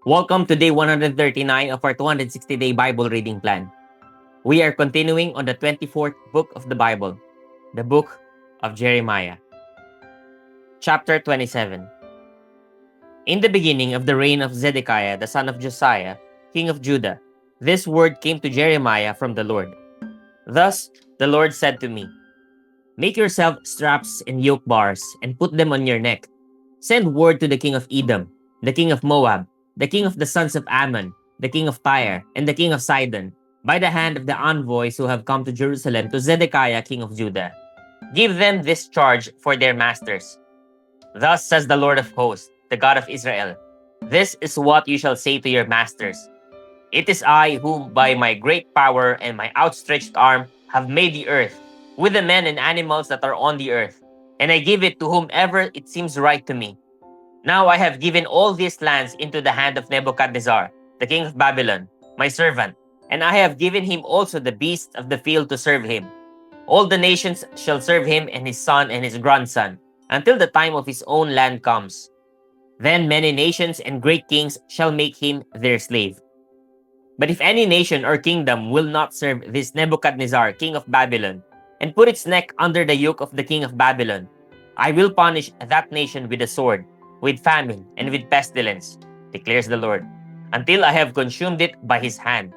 Welcome to day 139 of our 260-day Bible reading plan. We are continuing on the 24th book of the Bible, the book of Jeremiah. Chapter 27. In the beginning of the reign of Zedekiah, the son of Josiah, king of Judah, this word came to Jeremiah from the Lord. Thus the Lord said to me, "Make yourself straps and yoke bars and put them on your neck. Send word to the king of Edom, the king of Moab, the king of the sons of Ammon, the king of Tyre, and the king of Sidon, by the hand of the envoys who have come to Jerusalem to Zedekiah, king of Judah. Give them this charge for their masters. Thus says the Lord of hosts, the God of Israel, this is what you shall say to your masters. It is I who, by my great power and my outstretched arm, have made the earth, with the men and animals that are on the earth, and I give it to whomever it seems right to me. Now I have given all these lands into the hand of Nebuchadnezzar, the king of Babylon, my servant, and I have given him also the beasts of the field to serve him. All the nations shall serve him and his son and his grandson, until the time of his own land comes. Then many nations and great kings shall make him their slave. But if any nation or kingdom will not serve this Nebuchadnezzar, king of Babylon, and put its neck under the yoke of the king of Babylon, I will punish that nation with a sword, with famine, and with pestilence, declares the Lord, until I have consumed it by his hand.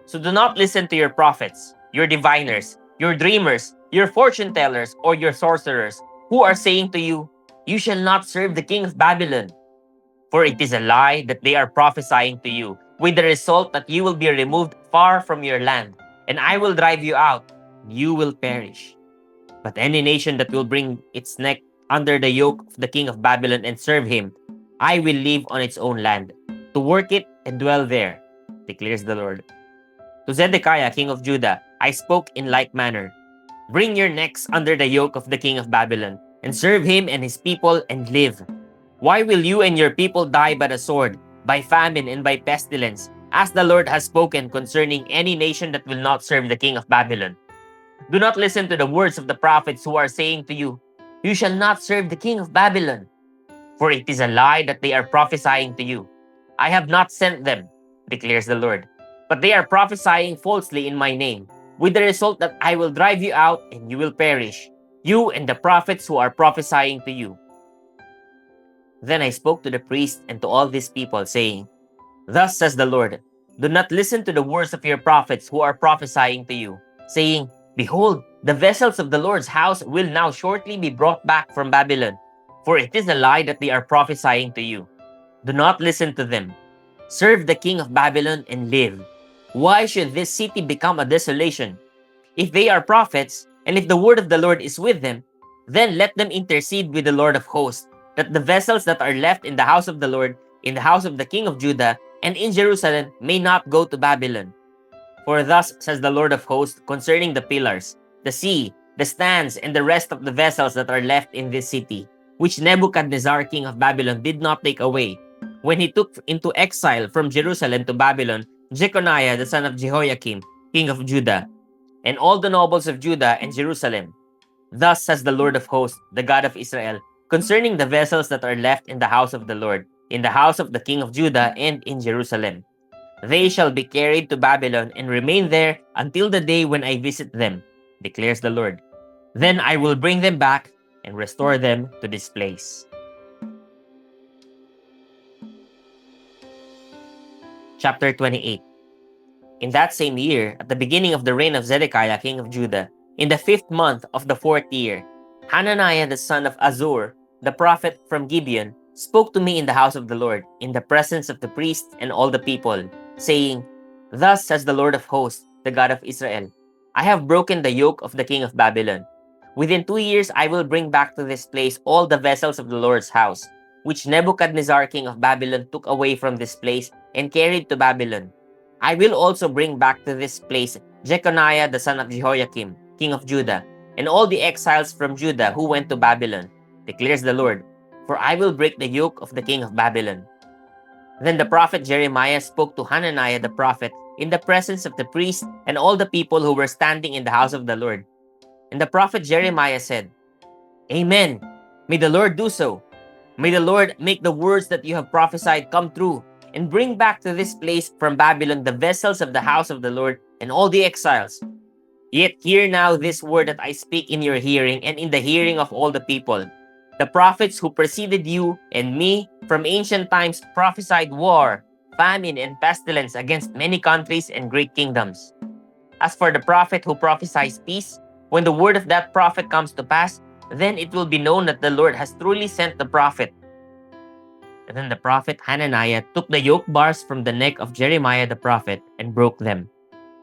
So do not listen to your prophets, your diviners, your dreamers, your fortune tellers, or your sorcerers, who are saying to you, you shall not serve the king of Babylon. For it is a lie that they are prophesying to you, with the result that you will be removed far from your land, and I will drive you out, and you will perish. But any nation that will bring its neck under the yoke of the king of Babylon and serve him, I will leave on its own land, to work it and dwell there, declares the Lord. To Zedekiah, king of Judah, I spoke in like manner. Bring your necks under the yoke of the king of Babylon, and serve him and his people and live. Why will you and your people die by the sword, by famine, and by pestilence, as the Lord has spoken concerning any nation that will not serve the king of Babylon? Do not listen to the words of the prophets who are saying to you, you shall not serve the king of Babylon. For it is a lie that they are prophesying to you. I have not sent them, declares the Lord. But they are prophesying falsely in my name, with the result that I will drive you out and you will perish, you and the prophets who are prophesying to you. Then I spoke to the priests and to all these people, saying, Thus says the Lord, do not listen to the words of your prophets who are prophesying to you, saying, Behold, the vessels of the Lord's house will now shortly be brought back from Babylon. For it is a lie that they are prophesying to you. Do not listen to them. Serve the king of Babylon and live. Why should this city become a desolation? If they are prophets, and if the word of the Lord is with them, then let them intercede with the Lord of hosts, that the vessels that are left in the house of the Lord, in the house of the king of Judah, and in Jerusalem may not go to Babylon. For thus says the Lord of hosts concerning the pillars, the sea, the stands, and the rest of the vessels that are left in this city, which Nebuchadnezzar king of Babylon did not take away, when he took into exile from Jerusalem to Babylon Jeconiah the son of Jehoiakim, king of Judah, and all the nobles of Judah and Jerusalem. Thus says the Lord of hosts, the God of Israel, concerning the vessels that are left in the house of the Lord, in the house of the king of Judah, and in Jerusalem. They shall be carried to Babylon and remain there until the day when I visit them, declares the Lord. Then I will bring them back and restore them to this place. Chapter 28. In that same year, at the beginning of the reign of Zedekiah, king of Judah, in the 5th month of the 4th year, Hananiah the son of Azur, the prophet from Gibeon, spoke to me in the house of the Lord, in the presence of the priests and all the people, saying, Thus says the Lord of hosts, the God of Israel, I have broken the yoke of the king of Babylon. Within 2 years I will bring back to this place all the vessels of the Lord's house, which Nebuchadnezzar king of Babylon took away from this place and carried to Babylon. I will also bring back to this place Jeconiah the son of Jehoiakim, king of Judah, and all the exiles from Judah who went to Babylon, declares the Lord, for I will break the yoke of the king of Babylon. Then the prophet Jeremiah spoke to Hananiah the prophet in the presence of the priests and all the people who were standing in the house of the Lord. And the prophet Jeremiah said, Amen. May the Lord do so. May the Lord make the words that you have prophesied come true, and bring back to this place from Babylon the vessels of the house of the Lord and all the exiles. Yet hear now this word that I speak in your hearing and in the hearing of all the people. The prophets who preceded you and me from ancient times prophesied war, famine, and pestilence against many countries and great kingdoms. As for the prophet who prophesies peace, when the word of that prophet comes to pass, then it will be known that the Lord has truly sent the prophet. And then the prophet Hananiah took the yoke bars from the neck of Jeremiah the prophet and broke them.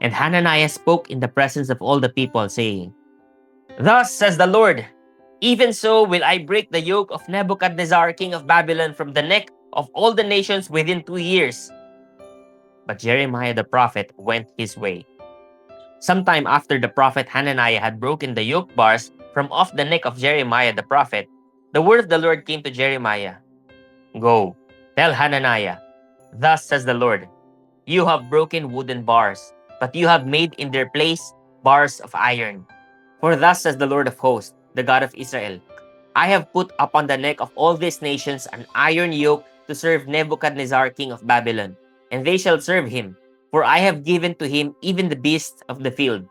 And Hananiah spoke in the presence of all the people, saying, Thus says the Lord, even so will I break the yoke of Nebuchadnezzar, king of Babylon, from the neck of all the nations within 2 years. But Jeremiah the prophet went his way. Sometime after the prophet Hananiah had broken the yoke bars from off the neck of Jeremiah the prophet, the word of the Lord came to Jeremiah. Go, tell Hananiah, thus says the Lord, you have broken wooden bars, but you have made in their place bars of iron. For thus says the Lord of hosts, the God of Israel, I have put upon the neck of all these nations an iron yoke to serve Nebuchadnezzar king of Babylon, and they shall serve him, for I have given to him even the beasts of the field.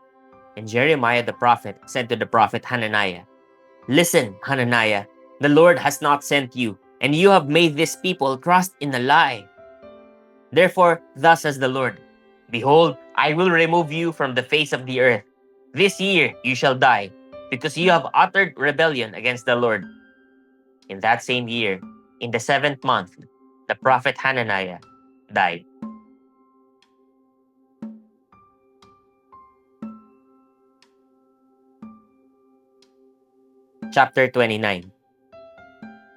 And Jeremiah the prophet said to the prophet Hananiah, Listen, Hananiah, the Lord has not sent you, and you have made this people trust in a lie. Therefore, thus says the Lord, Behold, I will remove you from the face of the earth. This year you shall die, because you have uttered rebellion against the Lord. In that same year, in the 7th month, the prophet Hananiah died. Chapter 29.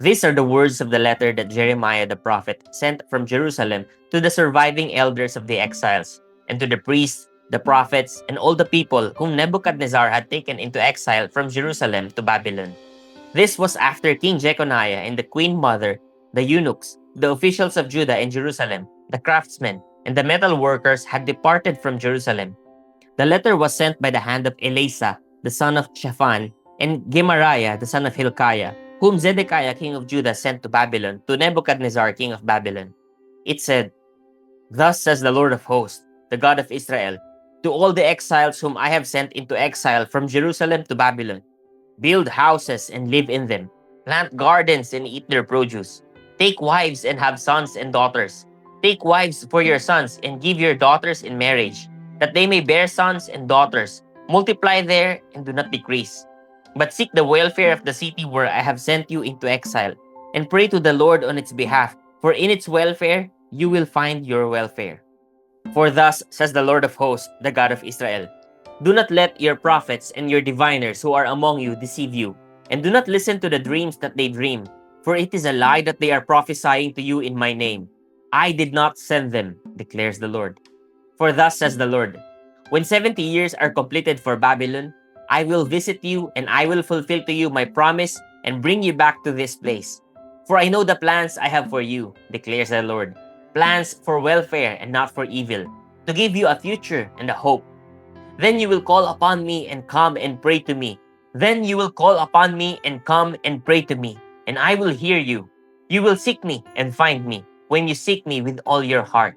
These are the words of the letter that Jeremiah the prophet sent from Jerusalem to the surviving elders of the exiles, and to the priests, the prophets, and all the people whom Nebuchadnezzar had taken into exile from Jerusalem to Babylon. This was after King Jeconiah and the queen mother, the eunuchs, the officials of Judah and Jerusalem, the craftsmen, and the metal workers had departed from Jerusalem. The letter was sent by the hand of Elasa, the son of Shaphan, and Gemariah, the son of Hilkiah, whom Zedekiah king of Judah sent to Babylon, to Nebuchadnezzar king of Babylon. It said, Thus says the Lord of hosts, the God of Israel, to all the exiles whom I have sent into exile from Jerusalem to Babylon, build houses and live in them, plant gardens and eat their produce, take wives and have sons and daughters, take wives for your sons and give your daughters in marriage, that they may bear sons and daughters, multiply there and do not decrease. But seek the welfare of the city where I have sent you into exile, and pray to the Lord on its behalf, for in its welfare you will find your welfare. For thus says the Lord of hosts, the God of Israel, Do not let your prophets and your diviners who are among you deceive you, and do not listen to the dreams that they dream, for it is a lie that they are prophesying to you in my name. I did not send them, declares the Lord. For thus says the Lord, When 70 years are completed for Babylon, I will visit you, and I will fulfill to you my promise and bring you back to this place. For I know the plans I have for you, declares the Lord, plans for welfare and not for evil, to give you a future and a hope. Then you will call upon me and come and pray to me. Then you will call upon me and come and pray to me, and I will hear you. You will seek me and find me when you seek me with all your heart.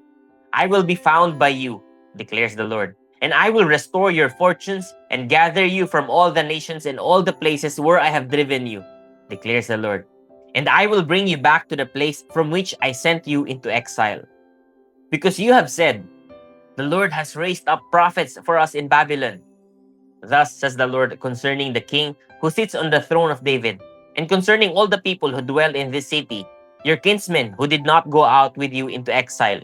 I will be found by you, declares the Lord, and I will restore your fortunes and gather you from all the nations and all the places where I have driven you, declares the Lord. And I will bring you back to the place from which I sent you into exile. Because you have said, The Lord has raised up prophets for us in Babylon. Thus says the Lord concerning the king who sits on the throne of David, and concerning all the people who dwell in this city, your kinsmen who did not go out with you into exile.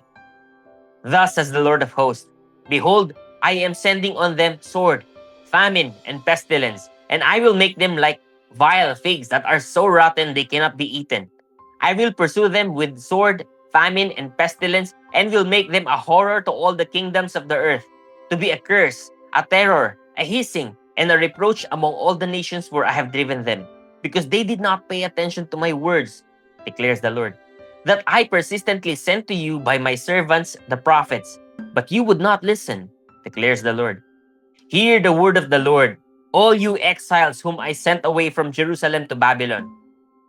Thus says the Lord of hosts, Behold, I am sending on them sword, famine, and pestilence, and I will make them like vile figs that are so rotten they cannot be eaten. I will pursue them with sword, famine, and pestilence, and will make them a horror to all the kingdoms of the earth, to be a curse, a terror, a hissing, and a reproach among all the nations where I have driven them, because they did not pay attention to my words, declares the Lord, that I persistently sent to you by my servants the prophets, but you would not listen, declares the Lord. Hear the word of the Lord, all you exiles whom I sent away from Jerusalem to Babylon.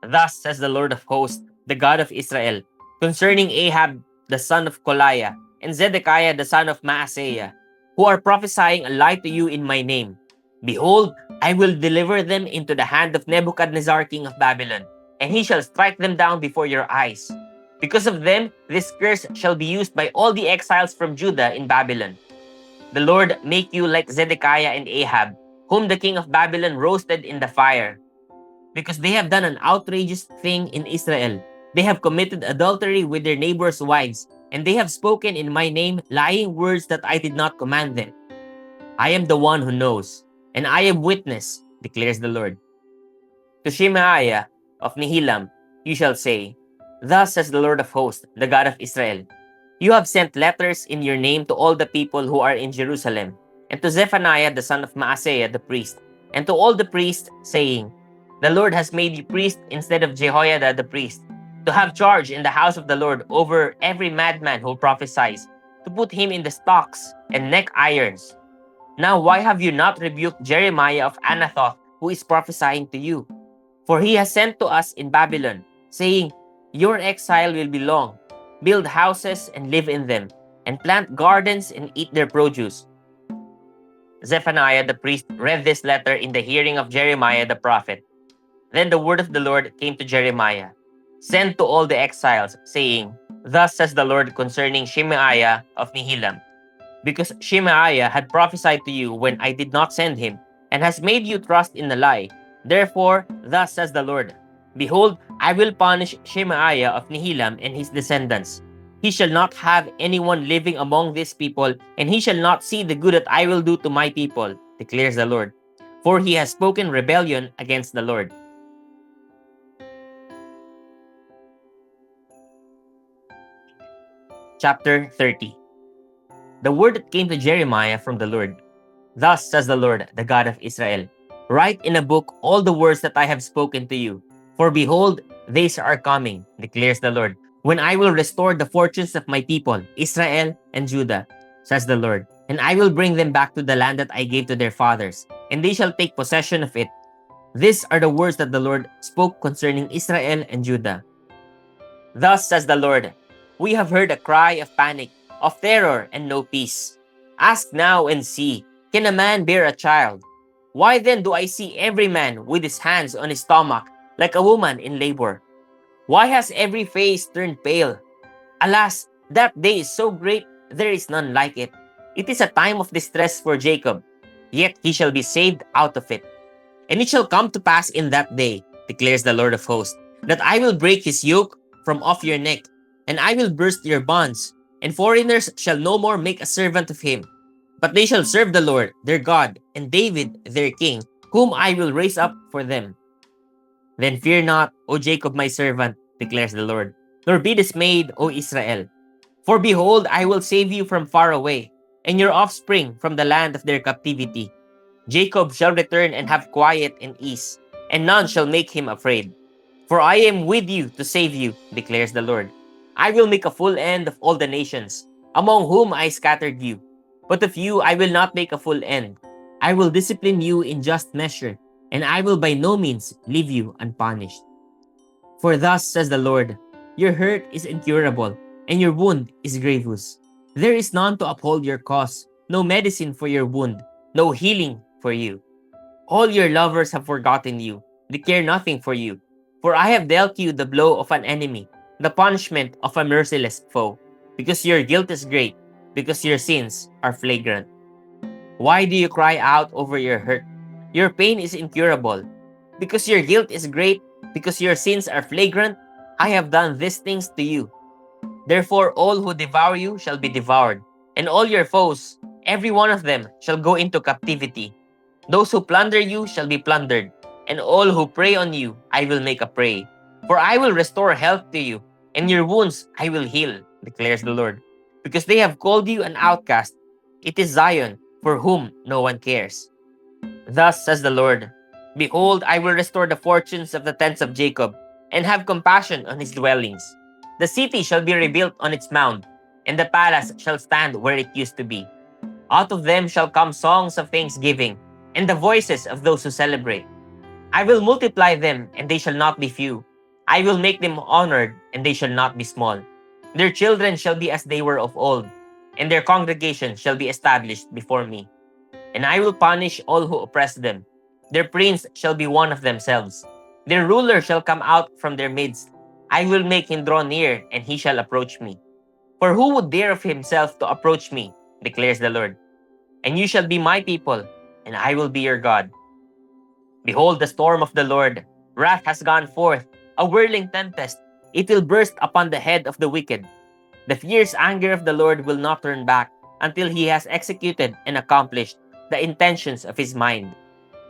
Thus says the Lord of hosts, the God of Israel, concerning Ahab, the son of Kolaiah, and Zedekiah the son of Maaseiah, who are prophesying a lie to you in my name. Behold, I will deliver them into the hand of Nebuchadnezzar king of Babylon, and he shall strike them down before your eyes. Because of them, this curse shall be used by all the exiles from Judah in Babylon. The Lord make you like Zedekiah and Ahab, whom the king of Babylon roasted in the fire. Because they have done an outrageous thing in Israel. They have committed adultery with their neighbors' wives, and they have spoken in my name lying words that I did not command them. I am the one who knows, and I am witness, declares the Lord. To Shemaiah of Nehelam you shall say, Thus says the Lord of hosts, the God of Israel, You have sent letters in your name to all the people who are in Jerusalem, and to Zephaniah the son of Maaseiah the priest, and to all the priests, saying, The Lord has made you priest instead of Jehoiada the priest, to have charge in the house of the Lord over every madman who prophesies, to put him in the stocks and neck irons. Now why have you not rebuked Jeremiah of Anathoth, who is prophesying to you? For he has sent to us in Babylon, saying, Your exile will be long. Build houses and live in them, and plant gardens and eat their produce. Zephaniah the priest read this letter in the hearing of Jeremiah the prophet. Then the word of the Lord came to Jeremiah. Send to all the exiles, saying, Thus says the Lord concerning Shemaiah of Nehelam. Because Shemaiah had prophesied to you when I did not send him, and has made you trust in a lie. Therefore, thus says the Lord, Behold, I will punish Shemaiah of Nehelam and his descendants. He shall not have anyone living among these people, and he shall not see the good that I will do to my people, declares the Lord. For he has spoken rebellion against the Lord. Chapter 30. The word that came to Jeremiah from the Lord. Thus says the Lord, the God of Israel, Write in a book all the words that I have spoken to you. For behold, days are coming, declares the Lord, when I will restore the fortunes of my people, Israel and Judah, says the Lord. And I will bring them back to the land that I gave to their fathers, and they shall take possession of it. These are the words that the Lord spoke concerning Israel and Judah. Thus says the Lord, We have heard a cry of panic, of terror and no peace. Ask now and see, can a man bear a child? Why then do I see every man with his hands on his stomach, like a woman in labor? Why has every face turned pale? Alas, that day is so great, there is none like it. It is a time of distress for Jacob, yet he shall be saved out of it. And it shall come to pass in that day, declares the Lord of hosts, that I will break his yoke from off your neck, and I will burst your bonds, and foreigners shall no more make a servant of him. But they shall serve the Lord, their God, and David, their king, whom I will raise up for them. Then fear not, O Jacob my servant, declares the Lord, nor be dismayed, O Israel. For behold, I will save you from far away, and your offspring from the land of their captivity. Jacob shall return and have quiet and ease, and none shall make him afraid. For I am with you to save you, declares the Lord. I will make a full end of all the nations, among whom I scattered you. But of you I will not make a full end. I will discipline you in just measure, and I will by no means leave you unpunished. For thus says the Lord, Your hurt is incurable, and your wound is grievous. There is none to uphold your cause, no medicine for your wound, no healing for you. All your lovers have forgotten you, they care nothing for you. For I have dealt you the blow of an enemy, the punishment of a merciless foe, because your guilt is great, because your sins are flagrant. Why do you cry out over your hurt? Your pain is incurable. Because your guilt is great, because your sins are flagrant, I have done these things to you. Therefore all who devour you shall be devoured, and all your foes, every one of them, shall go into captivity. Those who plunder you shall be plundered, and all who prey on you I will make a prey. For I will restore health to you, and your wounds I will heal, declares the Lord. Because they have called you an outcast, it is Zion, for whom no one cares. Thus says the Lord, Behold, I will restore the fortunes of the tents of Jacob, and have compassion on his dwellings. The city shall be rebuilt on its mound, and the palace shall stand where it used to be. Out of them shall come songs of thanksgiving, and the voices of those who celebrate. I will multiply them, and they shall not be few. I will make them honored, and they shall not be small. Their children shall be as they were of old, and their congregation shall be established before me. And I will punish all who oppress them. Their prince shall be one of themselves. Their ruler shall come out from their midst. I will make him draw near, and he shall approach me. For who would dare of himself to approach me, declares the Lord. And you shall be my people, and I will be your God. Behold, the storm of the Lord, wrath has gone forth, a whirling tempest. It will burst upon the head of the wicked. The fierce anger of the Lord will not turn back until he has executed and accomplished the intentions of his mind.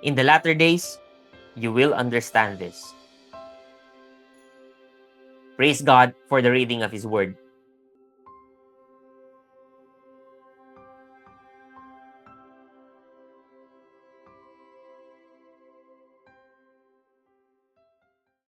In the latter days, you will understand this. Praise God for the reading of his word.